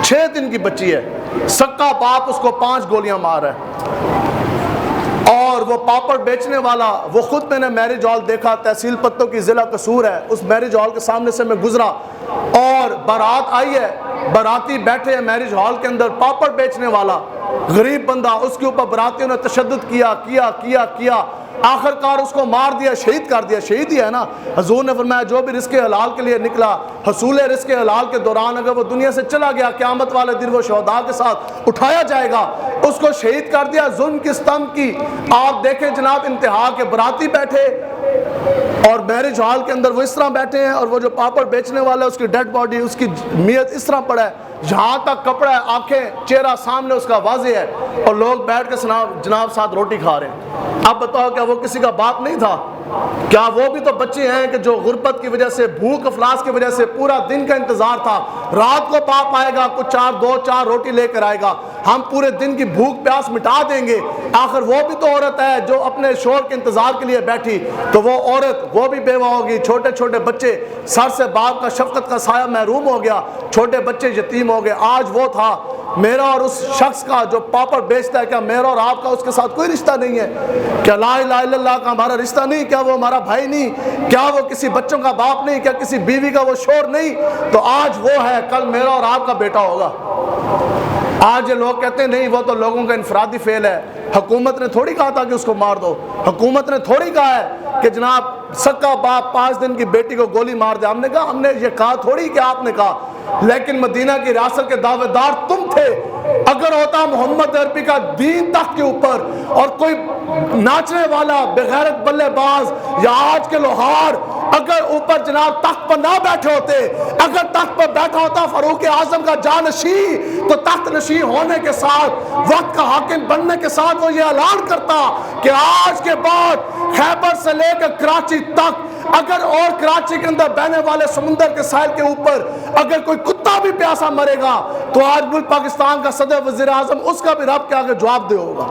6 دن کی بچی ہے، سکا باپ اس کو 5 گولیاں مار رہا ہے، اور وہ پاپڑ بیچنے والا، وہ خود میں نے میرج ہال دیکھا، تحصیل پتوں کی ضلع قصور ہے، اس میرج ہال کے سامنے سے میں گزرا اور بارات آئی ہے، باراتی بیٹھے ہیں میرج ہال کے اندر، پاپڑ بیچنے والا غریب بندہ، اس کے اوپر براتیوں نے تشدد کیا، آخر کار اس کو مار دیا، شہید کر دیا۔ شہید ہی ہے نا، حضور نے فرمایا جو بھی رزق حلال کے لیے نکلا، حصول رزق حلال کے دوران اگر وہ دنیا سے چلا گیا، قیامت والے دن وہ شہداء کے ساتھ اٹھایا جائے گا، اس کو شہید کر دیا۔ ظلم کی ستم کی آپ دیکھیں جناب، انتہا کے براتی بیٹھے اور میرج ہال کے اندر وہ اس طرح بیٹھے ہیں، اور وہ جو پاپڑ بیچنے والا ہے اس کی ڈیڈ باڈی، اس کی میت اس طرح پڑا ہے، جہاں تک کپڑا ہے، آنکھیں چہرہ سامنے اس کا واضح ہے، اور لوگ بیٹھ کے جناب ساتھ روٹی کھا رہے ہیں۔ اب بتاؤ کیا وہ کسی کا باپ نہیں تھا؟ کیا وہ بھی تو بچے ہیں کہ جو غربت کی وجہ سے، بھوک افلاس کی وجہ سے پورا دن کا انتظار تھا، رات کو باپ آئے گا، کچھ دو چار روٹی لے کر آئے گا، ہم پورے دن کی بھوک پیاس مٹا دیں گے، آخر وہ بھی تو عورت ہے جو اپنے شوہر کے انتظار کے لیے بیٹھی، تو وہ عورت وہ بھی بیوہ ہوگی، چھوٹے چھوٹے بچے، سر سے باپ کا شفقت کا سایہ محروم ہو گیا، چھوٹے بچے یتیم ہو گئے۔ آج وہ تھا میرا اور اس شخص کا جو پاپڑ بیچتا ہے، کیا میرا اور آپ کا اس کے ساتھ کوئی رشتہ نہیں ہے؟ کیا لا الہ الا اللہ کا ہمارا رشتہ نہیں؟ کیا وہ ہمارا بھائی نہیں؟ کیا وہ کسی بچوں کا باپ نہیں؟ کیا کسی بیوی کا وہ شوہر نہیں؟ تو آج وہ ہے، کل میرا اور آپ کا بیٹا ہوگا۔ آج یہ لوگ کہتے ہیں نہیں وہ تو لوگوں کا انفرادی فعل ہے، حکومت نے تھوڑی کہا تھا کہ اس کو مار دو، حکومت نے تھوڑی کہا ہے کہ جناب سکا باپ 5 دن کی بیٹی کو گولی مار دے، ہم نے کہا، ہم نے یہ کہا تھوڑی کہ آپ نے کہا، لیکن مدینہ کی ریاست کے دعوے دار تم تھے۔ اگر ہوتا محمد عربی کا دین تخت کے اوپر اور کوئی ناچنے والا بغیرت بلے باز یا آج کے لوہار اگر اوپر جناب تخت پر نہ بیٹھے ہوتے، اگر تخت پر بیٹھا ہوتا فاروق اعظم کا جانشین، تو تخت نشین ہونے کے ساتھ، وقت کا حاکم بننے کے ساتھ وہ یہ اعلان کرتا کہ آج کے بعد خیبر سے لے کر کراچی تک، اگر اور کراچی کے اندر بہنے والے سمندر کے ساحل کے اوپر اگر کوئی کتا بھی پیاسا مرے گا تو آج ملک پاکستان کا صدر وزیر اعظم اس کا بھی رب کے آگے جواب دے ہوگا۔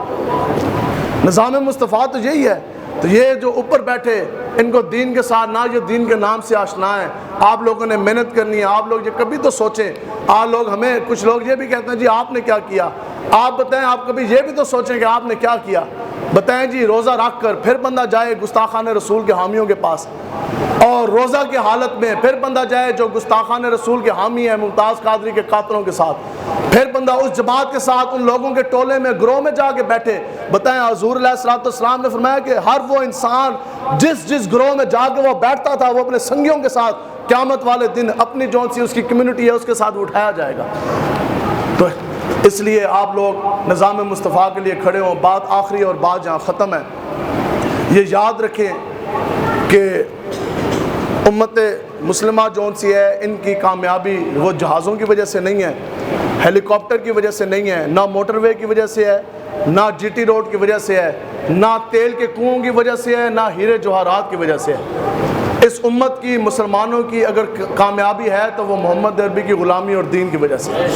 نظام مصطفیٰ تو یہی ہے۔ تو یہ جو اوپر بیٹھے ان کو دین کے ساتھ نہ یہ دین کے نام سے آشنا ہے، آپ لوگوں نے محنت کرنی ہے، آپ لوگ یہ کبھی تو سوچیں۔ آپ لوگ ہمیں کچھ لوگ یہ بھی کہتے ہیں جی آپ نے کیا کیا، آپ بتائیں، آپ کبھی یہ بھی تو سوچیں کہ آپ نے کیا کیا؟ بتائیں جی، روزہ رکھ کر پھر بندہ جائے گستاخان رسول کے حامیوں کے پاس، اور روزہ کی حالت میں پھر بندہ جائے جو گستاخان رسول کے حامی ہے ممتاز قادری کے قاتلوں کے ساتھ، پھر بندہ اس جماعت کے ساتھ ان لوگوں کے ٹولے میں گروہ میں جا کے بیٹھے۔ بتائیں حضور علیہ الصلوۃ والسلام نے فرمایا کہ ہر وہ انسان جس گروہ میں جا کے وہ بیٹھتا تھا وہ اپنے سنگیوں کے ساتھ قیامت والے دن اپنی جون سی اس کی کمیونٹی ہے اس کے ساتھ اٹھایا جائے گا۔ تو اس لیے آپ لوگ نظام مصطفیٰ کے لیے کھڑے ہوں۔ بات آخری اور بات جہاں ختم ہے، یہ یاد رکھیں کہ امت مسلمہ جون سی ہے، ان کی کامیابی وہ جہازوں کی وجہ سے نہیں ہے، ہیلی کاپٹر کی وجہ سے نہیں ہے، نہ موٹر وے کی وجہ سے ہے، نہ جی ٹی روڈ کی وجہ سے ہے، نہ تیل کے کنوؤں کی وجہ سے ہے، نہ ہیرے جواہرات کی وجہ سے ہے۔ اس امت کی، مسلمانوں کی اگر کامیابی ہے تو وہ محمد عربی کی غلامی اور دین کی وجہ سے ہے۔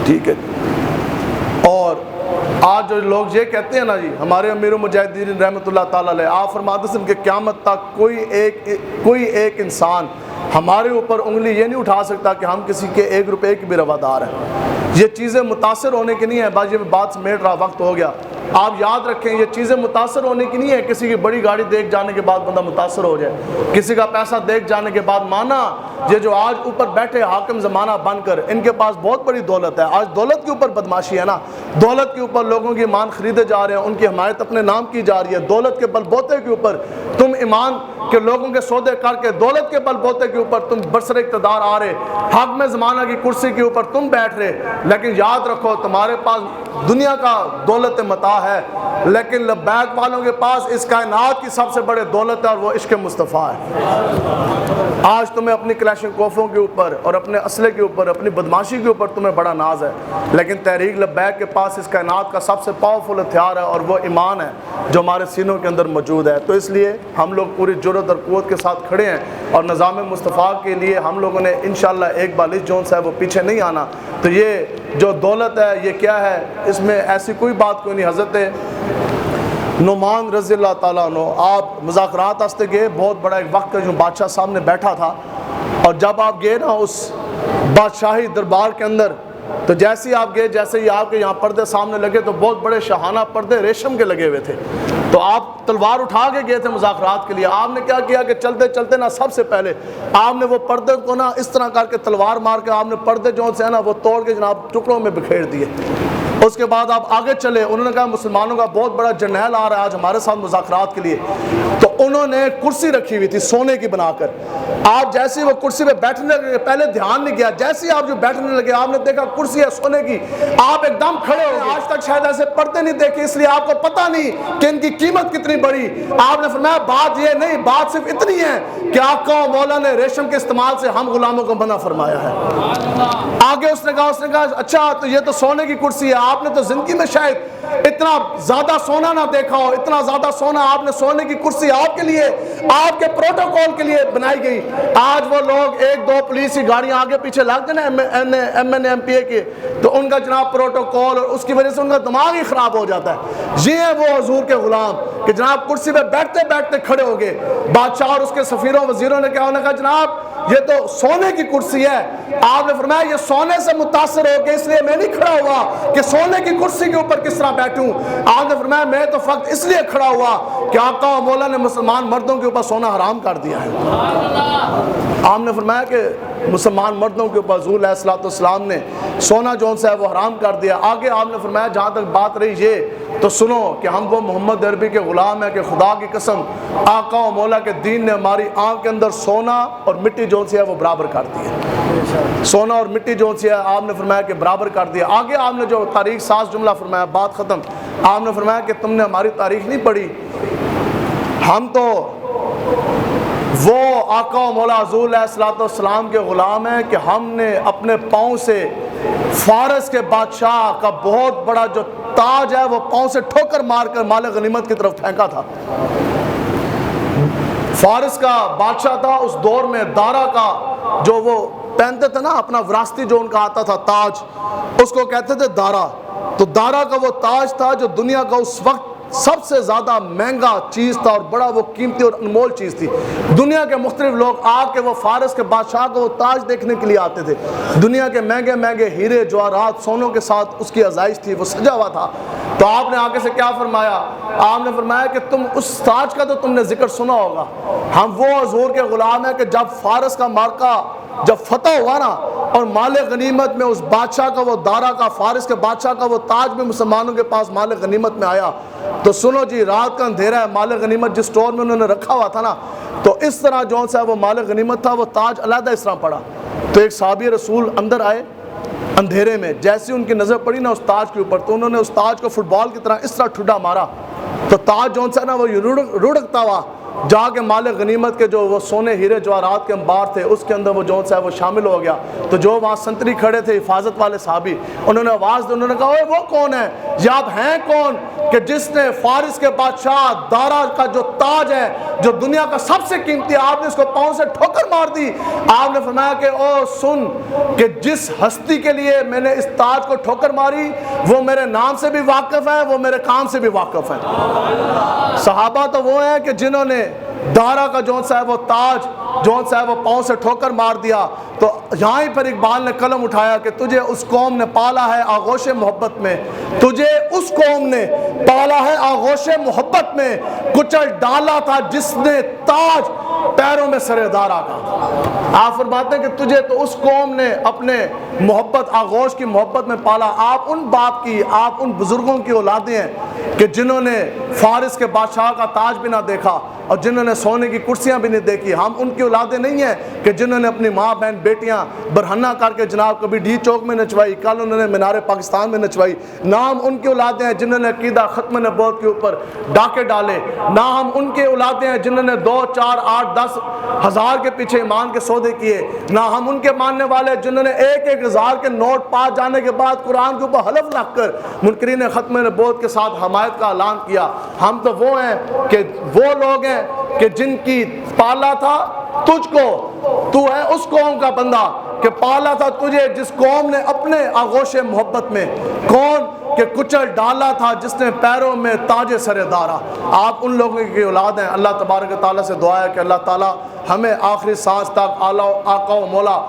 ٹھیک ہے۔ اور آج جو لوگ یہ کہتے ہیں نا جی، ہمارے امیر المجاہدین رحمۃ اللہ تعالیٰ علیہ، آپ فرماتے ہیں کہ قیامت تک کوئی ایک انسان ہمارے اوپر انگلی یہ نہیں اٹھا سکتا کہ ہم کسی کے 1 روپے کی بھی روادار ہیں۔ یہ چیزیں متاثر ہونے کی نہیں ہے، بعض یہ بات سمیٹ رہا، وقت ہو گیا۔ آپ یاد رکھیں یہ چیزیں متاثر ہونے کی نہیں ہے، کسی کی بڑی گاڑی دیکھ جانے کے بعد بندہ متاثر ہو جائے، کسی کا پیسہ دیکھ جانے کے بعد مانا۔ یہ جو آج اوپر بیٹھے حاکم زمانہ بن کر، ان کے پاس بہت بڑی دولت ہے، آج دولت کے اوپر بدماشی ہے نا، دولت کے اوپر لوگوں کی ایمان خریدے جا رہے ہیں، ان کی حمایت اپنے نام کی جا رہی ہے، دولت کے بل بوتے کے اوپر تم ایمان کے لوگوں کے سودے کر کے، دولت کے بل بوتے کے اوپر تم برسر اقتدار آ رہے، حاکم زمانہ کی کرسی کے اوپر تم بیٹھ رہے، لیکن یاد رکھو تمہارے پاس دنیا کا دولت متاع ہے، لیکن لبیک والوں کے پاس اس کائنات کی سب سے بڑے دولت ہے اور وہ عشق مصطفیٰ ہے۔ آج تمہیں اپنی کلیشن کوفوں کے اوپر اور اپنے اسلحے کے اوپر، اپنی بدماشی کے اوپر تمہیں بڑا ناز ہے، لیکن تحریک لبیک کے پاس اس کائنات کا سب سے پاورفل ہتھیار ہے اور وہ ایمان ہے جو ہمارے سینوں کے اندر موجود ہے۔ تو اس لیے ہم لوگ پوری جرأت اور قوت کے ساتھ کھڑے ہیں، اور نظام مصطفیٰ کے لیے ہم لوگوں نے انشاءاللہ ایک بالش جونس ہے وہ پیچھے نہیں آنا۔ تو یہ جو دولت ہے یہ کیا ہے، اس میں ایسی کوئی بات کوئی نہیں۔ حضرت نعمان رضی اللہ تعالیٰ عنہ، آپ مذاکرات واسطے گئے، بہت بڑا ایک وقت جو بادشاہ سامنے بیٹھا تھا، اور جب آپ گئے نا اس بادشاہی دربار کے اندر تو جیسے ہی آپ گئے، جیسے ہی آپ کے یہاں پردے سامنے لگے تو بہت بڑے شاہانہ پردے ریشم کے لگے ہوئے تھے، تو آپ تلوار اٹھا کے گئے تھے مذاکرات کے لیے۔ آپ نے کیا کیا کہ چلتے چلتے نا سب سے پہلے آپ نے وہ پردے کو نا اس طرح کر کے تلوار مار کے آپ نے پردے جو سے نا وہ توڑ کے جناب ٹکڑوں میں بکھیر دیے۔ اس کے بعد آپ آگے چلے، انہوں نے کہا مسلمانوں کا بہت بڑا جرنیل آ رہا ہے آج ہمارے ساتھ مذاکرات کے لیے، تو انہوں نے کرسی رکھی ہوئی تھی سونے کی بنا کر۔ آپ جیسے ہی وہ کرسی پہ بیٹھنے لگے، پہلے دھیان نہیں کیا، جیسے ہی آپ جو بیٹھنے لگے آپ نے دیکھا کرسی ہے سونے کی، آپ ایک دم کھڑے ہو گئے۔ آج تک شاید ایسے پردے نہیں دیکھے، اس لیے آپ کو پتہ نہیں کہ ان کی قیمت کتنی بڑی۔ آپ نے فرمایا بات یہ نہیں، بات صرف اتنی ہے کہ آقا و مولا نے ریشم کے استعمال سے ہم غلاموں کو منع فرمایا ہے۔ آگے اس نے کہا اچھا تو یہ تو سونے کی کرسی ہے، آپ نے تو زندگی میں شاید اتنا زیادہ سونا نہ دیکھا ہو، اتنا زیادہ سونا آپ نے سونے کی کرسی آپ کے لیے، آپ کے پروٹوکول کے لیے بنائی گئی۔ آج وہ لوگ ایک دو پولیس کی گاڑیاں آگے پیچھے لگتے نا ایم این ایم پی اے کے، تو ان کا جناب پروٹوکول اور اس کی وجہ سے ان کا دماغ ہی خراب ہو جاتا ہے۔ یہ ہیں وہ حضور کے غلام کہ جناب کرسی پہ بیٹھتے بیٹھتے کھڑے ہو گئے۔ بادشاہ اور اس کے سفیروں وزیروں نے کیا انہوں نے کہا جناب یہ تو سونے کی کرسی ہے۔ آپ نے فرمایا یہ سونے سے متاثر ہو کے اس لیے میں نہیں کھڑا ہوا کہ سونے کی کرسی کے اوپر کس طرح بیٹھوں۔ آپ نے فرمایا میں تو فقط اس لیے کھڑا ہوا کہ آقا و مولا نے مسلمان مردوں کے اوپر سونا حرام کر دیا ہے۔ آپ نے فرمایا کہ مسلمان مردوں کے اوپر حضور علیہ الصلوۃ والسلام نے سونا جو ہے وہ حرام کر دیا۔ آگے آپ نے فرمایا جہاں تک بات رہی یہ تو سنو کہ ہم وہ محمد عربی کے غلام ہیں کہ خدا کی قسم آقا و مولا کے دین نے ہماری آنکھ کے اندر سونا اور مٹی جو ہے وہ برابر کر دی ہے۔ سونا اور مٹی جو ہے آپ نے فرمایا کہ برابر کر دیا۔ آگے آپ نے جو تاریخ ساز جملہ فرمایا، بات ختم، آپ نے فرمایا کہ تم نے ہماری تاریخ نہیں پڑھی، ہم تو وہ آقا و مولا حضور علیہ الصلوۃ والسلام کے غلام ہیں کہ ہم نے اپنے پاؤں سے فارس کے بادشاہ کا بہت بڑا جو تاج ہے وہ پاؤں سے ٹھوکر مار کر مال غنیمت کی طرف پھینکا تھا۔ فارس کا بادشاہ تھا اس دور میں، دارا کا جو وہ پہنتے تھے نا اپنا وراثتی جو ان کا آتا تھا تاج، اس کو کہتے تھے دارا۔ تو دارا کا وہ تاج تھا جو دنیا کا اس وقت سب سے زیادہ مہنگا چیز تھا اور بڑا وہ قیمتی اور انمول چیز تھی۔ دنیا کے مختلف لوگ آ کے وہ فارس کے بادشاہ کو وہ تاج دیکھنے کے لیے آتے تھے۔ دنیا کے مہنگے مہنگے ہیرے جواہرات سونوں کے ساتھ اس کی آزائش تھی، وہ سجا ہوا تھا۔ تو آپ نے آگے سے کیا فرمایا؟ آپ نے فرمایا کہ تم اس تاج کا تو تم نے ذکر سنا ہوگا، ہم وہ حضور کے غلام ہیں کہ جب فارس کا معرکہ جب فتح ہوا نا اور مال غنیمت میں اس بادشاہ کا وہ دارا کا فارس کے بادشاہ کا وہ تاج بھی مسلمانوں کے پاس مال غنیمت میں آیا، تو سنو جی رات کا اندھیرا ہے، مال غنیمت جس سٹور میں انہوں نے رکھا ہوا تھا نا، تو اس طرح جو سا وہ مال غنیمت تھا وہ تاج علیحدہ اس طرح پڑا۔ تو ایک صحابی رسول اندر آئے اندھیرے میں، جیسے ان کی نظر پڑی نا اس تاج کے اوپر تو انہوں نے اس تاج کو فٹ بال کی طرح اس طرح ٹھڈا مارا، تو تاج جو سا نا وہ رڑکتا ہوا جا کے مال غنیمت کے جو وہ سونے ہیرے جواہرات کے انبار تھے اس کے اندر وہ جو ہے وہ شامل ہو گیا۔ تو جو وہاں سنتری کھڑے تھے حفاظت والے صحابی، انہوں نے آواز دی، انہوں نے کہا اوے وہ کون ہے یا آپ ہیں کون کہ جس نے فارس کے بادشاہ دارا کا جو تاج ہے جو دنیا کا سب سے قیمتی ہے، آپ نے اس کو پاؤں سے ٹھوکر مار دی۔ آپ نے فرمایا کہ او سن کہ جس ہستی کے لیے میں نے اس تاج کو ٹھوکر ماری وہ میرے نام سے بھی واقف ہے، وہ میرے کام سے بھی واقف ہے۔ صحابہ تو وہ ہیں کہ جنہوں نے دارا کا جون صاحب وہ تاج جون صاحب وہ پاؤں سے ٹھوکر مار دیا۔ تو یہاں ہی پر اقبال نے قلم اٹھایا کہ تجھے اس قوم نے پالا ہے آغوش محبت میں، تجھے اس قوم نے پالا ہے آغوش محبت میں، کچل ڈالا تھا جس نے تاج پیروں میں سر دارا کا۔ آپ فرماتے ہیں کہ تجھے تو اس قوم نے اپنے محبت آغوش کی محبت میں پالا۔ آپ ان باپ کی، آپ ان بزرگوں کی اولادیں ہیں کہ جنہوں نے فارس کے بادشاہ کا تاج بھی نہ دیکھا اور جنہوں نے سونے کی کرسیاں بھی نہیں دیکھی۔ ہم ان کی اولادیں نہیں ہیں کہ جنہوں نے اپنی ماں بہن بیٹیاں برہنہ کر کے جناب کبھی ڈی چوک میں نچوائی، کل انہوں نے مینار پاکستان میں نچوائی۔ نہ ہم ان کی اولادیں ہیں جنہوں نے عقیدہ ختم نبوت کے اوپر ڈاکے ڈالے، نہ ہم ان کے اولادیں ہیں جنہوں نے 2 4 8 10 ہزار کے پیچھے ایمان کے سودے کیے، نہ ہم ان کے ماننے والے جنہوں نے 1 ہزار کے نوٹ پاس جانے کے بعد قرآن کے اوپر حلف رکھ کر منکرین ختم نبوت کے ساتھ حمایت کا اعلان کیا۔ ہم تو وہ ہیں کہ وہ لوگ ہیں کہ جن کی پالا تھا تجھ کو، تو ہے اس قوم کا بندہ کہ پالا تھا تجھے جس قوم نے اپنے آغوش محبت میں، کون کہ کچل ڈالا تھا جس نے پیروں میں تاج سر دارا۔ آپ ان لوگوں کی اولاد ہیں۔ اللہ تبارک و تعالیٰ سے دعا ہے کہ اللہ تعالیٰ ہمیں آخری سانس تک آقا و مولا